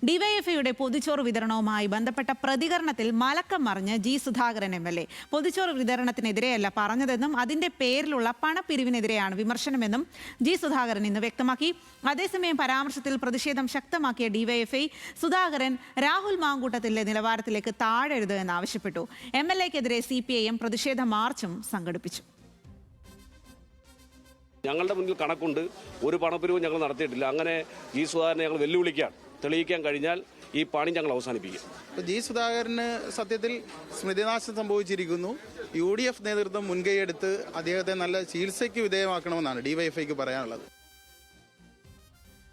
ഡിവൈഎഫ്ഐയുടെ പൊതിച്ചോറ് വിതരണവുമായി ബന്ധപ്പെട്ട പ്രതികരണത്തിൽ മലക്കം മറിഞ്ഞ് ജി സുധാകരൻ MLA. പൊതിച്ചോറ് വിതരണത്തിനെതിരെയല്ല പറഞ്ഞതെന്നും അതിന്റെ പേരിലുള്ള പണപ്പിരിവിനെതിരെയാണ് വിമർശനമെന്നും ജി സുധാകരൻ ഇന്ന് വ്യക്തമാക്കി. അതേസമയം പരാമർശത്തിൽ പ്രതിഷേധം ശക്തമാക്കിയ ഡിവൈഎഫ്ഐ സുധാകരൻ രാഹുൽ മാങ്കൂട്ടത്തിലെ നിലവാരത്തിലേക്ക് താഴരുത് എന്നാവശ്യപ്പെട്ടു. MLAക്കെതിരെ CPIM പ്രതിഷേധ മാർച്ചും സംഘടിപ്പിച്ചു. ഞങ്ങളുടെ മുന്നിൽ കണക്കുണ്ട്, ഒരു പണപ്പിരിവും ഞങ്ങൾ നടത്തിയിട്ടില്ല. അങ്ങനെ ജി സുധാകരനെ ഞങ്ങൾ വെല്ലുവിളിക്കാൻ തെളിയിക്കാൻ കഴിഞ്ഞാൽ ഈ പണി ഞങ്ങൾ അവസാനിപ്പിക്കും. ജി സുധാകരന് സത്യത്തിൽ സ്മൃതിനാശം സംഭവിച്ചിരിക്കുന്നു. UDF നേതൃത്വം മുൻകൈയെടുത്ത് അദ്ദേഹത്തെ നല്ല ചികിത്സയ്ക്ക് വിധേയമാക്കണമെന്നാണ് ഡിവൈഎഫ്ഐക്ക് പറയാനുള്ളത്.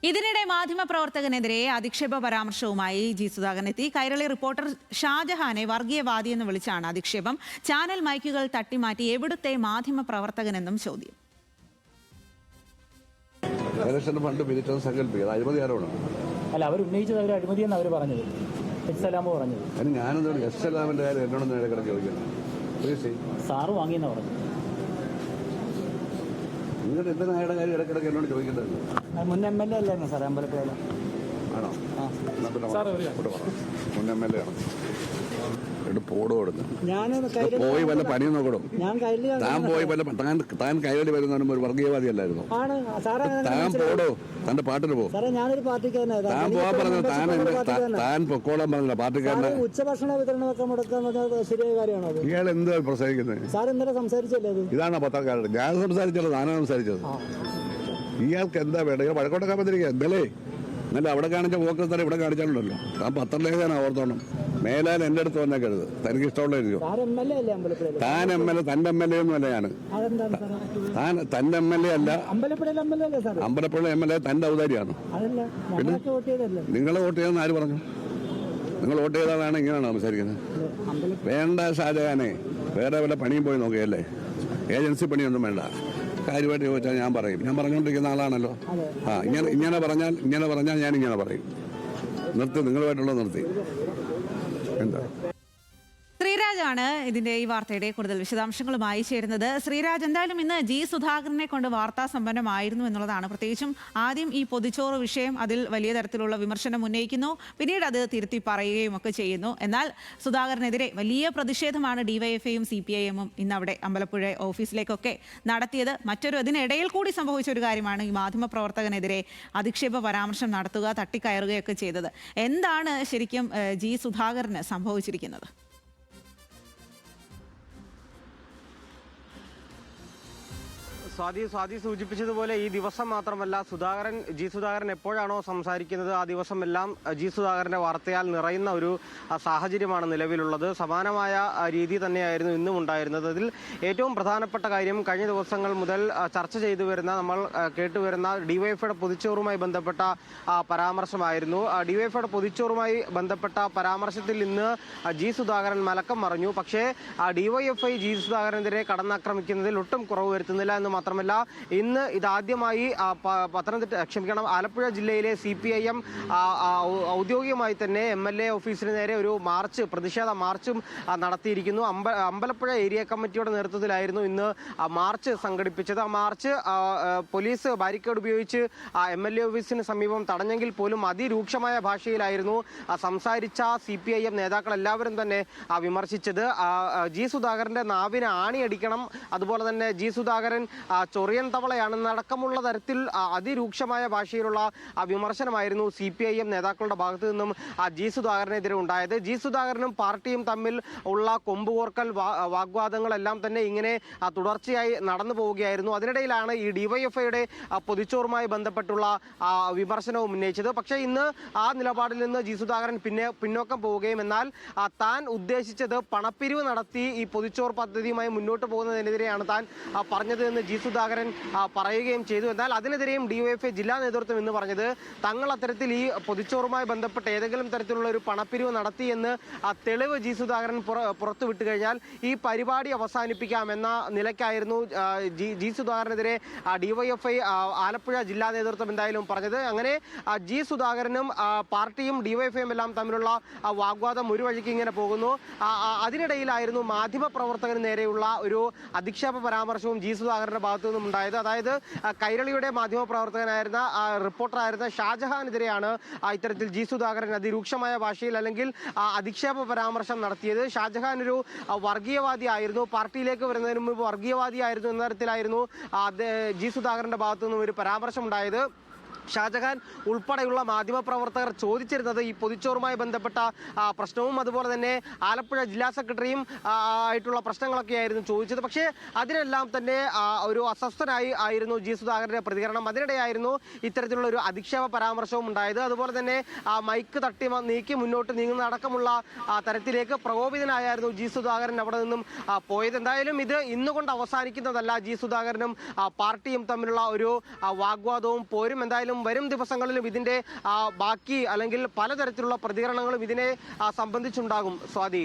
ഇതിനിടെ മാധ്യമപ്രവർത്തകനെതിരെ അധിക്ഷേപ പരാമർശവുമായി ജി സുധാകരൻ എത്തി. കൈരളി റിപ്പോർട്ടർ ഷാജഹാനെ വർഗീയവാദിയെന്ന് വിളിച്ചാണ് അധിക്ഷേപം. ചാനൽ മൈക്കുകൾ തട്ടിമാറ്റി എവിടുത്തെ മാധ്യമപ്രവർത്തകനെന്നും ചോദ്യം. ഇലക്ഷൻ ഫണ്ട് പിരിച്ചത് സങ്കല്പിക്കുക, അഴിമതി ആരോടാണ്? അല്ല, അവർ ഉന്നയിച്ചത് അവർ അഴിമതിയെന്ന് അവർ പറഞ്ഞത്, എസ്സലാമോ പറഞ്ഞത്. അതിന് ഞാനെന്താണ് എസ്സലാമിന്റെ കാര്യം എന്നോടൊന്നും ഇടക്കിടക്ക് ചോദിക്കുന്നത്? സാറ് വാങ്ങിയെന്ന് പറഞ്ഞു. നിങ്ങൾ എന്തിനാ അയാളുടെ കാര്യം ഇടക്കിടക്ക് എന്നോട് ചോദിക്കേണ്ടത്? മുൻ MLA അല്ലായിരുന്നു സാറേ അമ്പലപ്പുഴ? ആണോ? മുൻ MLA ആണ്. പോടോ കൊടുത്ത് പോയി വല്ല പണി നോക്കണം. താൻ പോയി വല്ല താൻ കൈരളി വരുന്ന ഒരു വർഗീയവാദി അല്ലായിരുന്നു. താൻ പോടോ, തന്റെ പാട്ടിന് പോകും. താൻ പോകാൻ പറഞ്ഞു, താൻ പൊക്കോളാൻ പറഞ്ഞില്ല പാർട്ടിക്കാരനെ. ഉച്ചഭക്ഷണ വിതരണമൊക്കെ മുടക്കാൻ ശരിയായ കാര്യമാണോ? ഇയാൾ എന്താ പ്രസംഗിക്കുന്നത്? ഇതാണോ പത്രക്കാരുടെ? ഞാൻ സംസാരിച്ചത്, താനാണ് സംസാരിച്ചത്. ഇയാൾക്ക് എന്താ വേണ്ട? ഇയാൾ വഴക്കോട്ടൊക്കെ വന്നിരിക്കുക എന്തല്ലേ? എന്നല്ല അവിടെ കാണിച്ച പോക്കത്തര ഇവിടെ കാണിച്ചാലുണ്ടല്ലോ. താൻ പത്രലേഖനാണ്, ഓർത്തോണം. മേലാൽ എൻ്റെ അടുത്ത് വന്നേക്കരുത്. തനിക്ക് ഇഷ്ടമുള്ള എഴുതിയോ. താൻ MLA, തന്റെ MLA ഒന്നും അല്ല ഞാൻ. താൻ തന്റെ MLA അല്ല, അമ്പലപ്പുഴ MLA തന്റെ ഔദാര്യാണ്. പിന്നെ നിങ്ങൾ വോട്ട് ചെയ്തെന്ന് ആര് പറഞ്ഞു? നിങ്ങൾ വോട്ട് ചെയ്താലാണ് ഇങ്ങനെയാണ് സംസാരിക്കുന്നത്. വേണ്ട ഷാജഹാനെ, വേറെ വല്ല പണിയും പോയി നോക്കുകയല്ലേ. ഏജൻസി പണിയൊന്നും വേണ്ട. കാര്യമായിട്ട് ചോദിച്ചാൽ ഞാൻ പറയും. ഞാൻ പറഞ്ഞുകൊണ്ടിരിക്കുന്ന ആളാണല്ലോ. ഇങ്ങനെ പറഞ്ഞാൽ ഞാൻ ഇങ്ങനെ പറയും. നിർത്തി, നിങ്ങളുമായിട്ടുള്ളത് നിർത്തി. എന്താ ശ്രീരാജാണ് ഇതിന്റെ ഈ വാർത്തയുടെ കൂടുതൽ വിശദാംശങ്ങളുമായി ചേരുന്നത്. ശ്രീരാജ്, എന്തായാലും ഇന്ന് ജി സുധാകരനെ കൊണ്ട് വാർത്താ സമ്പന്നമായിരുന്നു എന്നുള്ളതാണ്. പ്രത്യേകിച്ചും ആദ്യം ഈ പൊതിച്ചോറ് വിഷയം, അതിൽ വലിയ തരത്തിലുള്ള വിമർശനം ഉന്നയിക്കുന്നു, പിന്നീട് അത് തിരുത്തി പറയുകയും ഒക്കെ ചെയ്യുന്നു. എന്നാൽ സുധാകരനെതിരെ വലിയ പ്രതിഷേധമാണ് ഡിവൈഎഫ്ഐയും CPIM ഇന്ന് അവിടെ അമ്പലപ്പുഴ ഓഫീസിലേക്കൊക്കെ നടത്തിയത്. ഇതിനിടയിൽ കൂടി സംഭവിച്ച ഒരു കാര്യമാണ് ഈ മാധ്യമപ്രവർത്തകനെതിരെ അധിക്ഷേപ പരാമർശം നടത്തുക, തട്ടിക്കയറുകയൊക്കെ ചെയ്തത്. എന്താണ് ശരിക്കും ജി സുധാകരന് സംഭവിച്ചിരിക്കുന്നത്? സ്വാതി സൂചിപ്പിച്ചതുപോലെ ഈ ദിവസം മാത്രമല്ല, ജി സുധാകരൻ എപ്പോഴാണോ സംസാരിക്കുന്നത് ആ ദിവസമെല്ലാം ജി സുധാകരന്റെ വാർത്തയാൽ നിറയുന്ന ഒരു സാഹചര്യമാണ് നിലവിലുള്ളത്. സമാനമായ രീതി തന്നെയായിരുന്നു ഇന്നും ഉണ്ടായിരുന്നത്. അതിൽ ഏറ്റവും പ്രധാനപ്പെട്ട കാര്യം കഴിഞ്ഞ ദിവസങ്ങൾ മുതൽ ചർച്ച ചെയ്തു വരുന്ന, നമ്മൾ കേട്ടുവരുന്ന ഡിവൈഎഫ്ഐയുടെ പൊതിച്ചോറുമായി ബന്ധപ്പെട്ട പരാമർശമായിരുന്നു. ഡിവൈഎഫ്ഐയുടെ പൊതിച്ചോറുമായി ബന്ധപ്പെട്ട പരാമർശത്തിൽ ഇന്ന് ജി സുധാകരൻ മലക്കം മറിഞ്ഞു. പക്ഷേ ഡിവൈഎഫ്ഐ ജി സുധാകരനെതിരെ കടന്നാക്രമിക്കുന്നതിൽ ഒട്ടും കുറവ് വരുത്തുന്നില്ല എന്ന് മാത്രമല്ല, ഇന്ന് ഇതാദ്യമായി ആലപ്പുഴ ജില്ലയിലെ CPIM ഔദ്യോഗികമായി തന്നെ MLA ഓഫീസിന് നേരെ ഒരു പ്രതിഷേധ മാർച്ചും നടത്തിയിരിക്കുന്നു. അമ്പലപ്പുഴ ഏരിയ കമ്മിറ്റിയുടെ നേതൃത്വത്തിലായിരുന്നു ഇന്ന് മാർച്ച് സംഘടിപ്പിച്ചത്. ആ മാർച്ച് പോലീസ് ബാരിക്കേഡ് ഉപയോഗിച്ച് MLA ഓഫീസിന് സമീപം തടഞ്ഞെങ്കിൽ പോലും അതിരൂക്ഷമായ ഭാഷയിലായിരുന്നു സംസാരിച്ച CPIM നേതാക്കൾ എല്ലാവരും തന്നെ വിമർശിച്ചത്. ജി സുധാകരന്റെ നാവിന് ആണിയടിക്കണം, അതുപോലെ തന്നെ ജി സുധാകരൻ ചൊറിയൻ തവളയാണെന്നടക്കമുള്ള തരത്തിൽ അതിരൂക്ഷമായ ഭാഷയിലുള്ള വിമർശനമായിരുന്നു CPIM നേതാക്കളുടെ ഭാഗത്തു നിന്നും ജി സുധാകരനെതിരെ ഉണ്ടായത്. ജി സുധാകരനും പാർട്ടിയും തമ്മിൽ ഉള്ള കൊമ്പുകോർക്കൽ വാഗ്വാദങ്ങളെല്ലാം തന്നെ ഇങ്ങനെ തുടർച്ചയായി നടന്നു പോവുകയായിരുന്നു. അതിനിടയിലാണ് ഈ ഡിവൈഎഫ്ഐയുടെ പൊതിച്ചോറുമായി ബന്ധപ്പെട്ടുള്ള വിമർശനവും ഉന്നയിച്ചത്. പക്ഷേ ഇന്ന് ആ നിലപാടിൽ നിന്ന് ജി സുധാകരൻ പിന്നോക്കം പോവുകയും, എന്നാൽ താൻ ഉദ്ദേശിച്ചത് പണപ്പിരിവ് നടത്തി ഈ പൊതിച്ചോറ് പദ്ധതിയുമായി മുന്നോട്ട് പോകുന്നതിനെതിരെയാണ് താൻ പറഞ്ഞത് എന്ന് ജി സുധാകരൻ പറയുകയും ചെയ്തു. എന്നാൽ അതിനെതിരെയും ഡിവൈഎഫ്ഐ ജില്ലാ നേതൃത്വം എന്ന് പറഞ്ഞത് തങ്ങൾ അത്തരത്തിൽ ഈ പൊതിച്ചോറുമായി ബന്ധപ്പെട്ട് ഏതെങ്കിലും തരത്തിലുള്ള ഒരു പണപ്പിരിവ് നടത്തിയെന്ന് തെളിവ് ജി സുധാകരൻ പുറത്തുവിട്ട് കഴിഞ്ഞാൽ ഈ പരിപാടി അവസാനിപ്പിക്കാമെന്ന നിലയ്ക്കായിരുന്നു ജി സുധാകരനെതിരെ ഡിവൈഎഫ്ഐ ആലപ്പുഴ ജില്ലാ നേതൃത്വം എന്തായാലും പറഞ്ഞത്. അങ്ങനെ ജി സുധാകരനും പാർട്ടിയും ഡിവൈഎഫ്ഐയും എല്ലാം തമ്മിലുള്ള വാഗ്വാദം ഒരു വഴിക്ക് ഇങ്ങനെ പോകുന്നു. അതിനിടയിലായിരുന്നു മാധ്യമപ്രവർത്തകന് നേരെയുള്ള ഒരു അധിക്ഷേപ പരാമർശവും ജി സുധാകരന്റെ ഭാഗത്തു നിന്നും ഉണ്ടായത്. അതായത് കൈരളിയുടെ മാധ്യമപ്രവർത്തകനായിരുന്ന റിപ്പോർട്ടറായിരുന്ന ഷാജഹാനെതിരെയാണ് ഇത്തരത്തിൽ ജി സുധാകരൻ അതിരൂക്ഷമായ ഭാഷയിൽ അല്ലെങ്കിൽ അധിക്ഷേപ പരാമർശം നടത്തിയത്. ഷാജഹാൻ ഒരു വർഗീയവാദി ആയിരുന്നു, പാർട്ടിയിലേക്ക് വരുന്നതിന് മുമ്പ് വർഗീയവാദിയായിരുന്നു എന്ന തരത്തിലായിരുന്നു ജി സുധാകരന്റെ ഭാഗത്തു നിന്നും ഒരു പരാമർശം ഉണ്ടായത്. ഷാജഹാൻ ഉൾപ്പെടെയുള്ള മാധ്യമപ്രവർത്തകർ ചോദിച്ചിരുന്നത് ഈ പൊതിച്ചോറുമായി ബന്ധപ്പെട്ട പ്രശ്നവും അതുപോലെ തന്നെ ആലപ്പുഴ ജില്ലാ സെക്രട്ടറിയും ആയിട്ടുള്ള പ്രശ്നങ്ങളൊക്കെയായിരുന്നു ചോദിച്ചത്. പക്ഷേ അതിനെല്ലാം തന്നെ ഒരു അസ്വസ്ഥനായി ആയിരുന്നു ജി സുധാകരന്റെ പ്രതികരണം. അതിനിടെയായിരുന്നു ഇത്തരത്തിലുള്ള ഒരു അധിക്ഷേപ പരാമർശവും ഉണ്ടായത്. അതുപോലെ തന്നെ മൈക്ക് തട്ടി നീക്കി മുന്നോട്ട് നീങ്ങുന്ന അടക്കമുള്ള തരത്തിലേക്ക് പ്രകോപിതനായിരുന്നു ജി സുധാകരൻ അവിടെ നിന്നും പോയത്. എന്തായാലും ഇത് ഇന്നുകൊണ്ട് അവസാനിക്കുന്നതല്ല. ജി സുധാകരനും പാർട്ടിയും തമ്മിലുള്ള ഒരു വാഗ്വാദവും പോരും എന്തായാലും വരും ദിവസങ്ങളിലും ഇതിന്റെ ബാക്കി അല്ലെങ്കിൽ പലതരത്തിലുള്ള പ്രതികരണങ്ങളും ഇതിനെ സംബന്ധിച്ചുണ്ടാകും. സ്വാതി.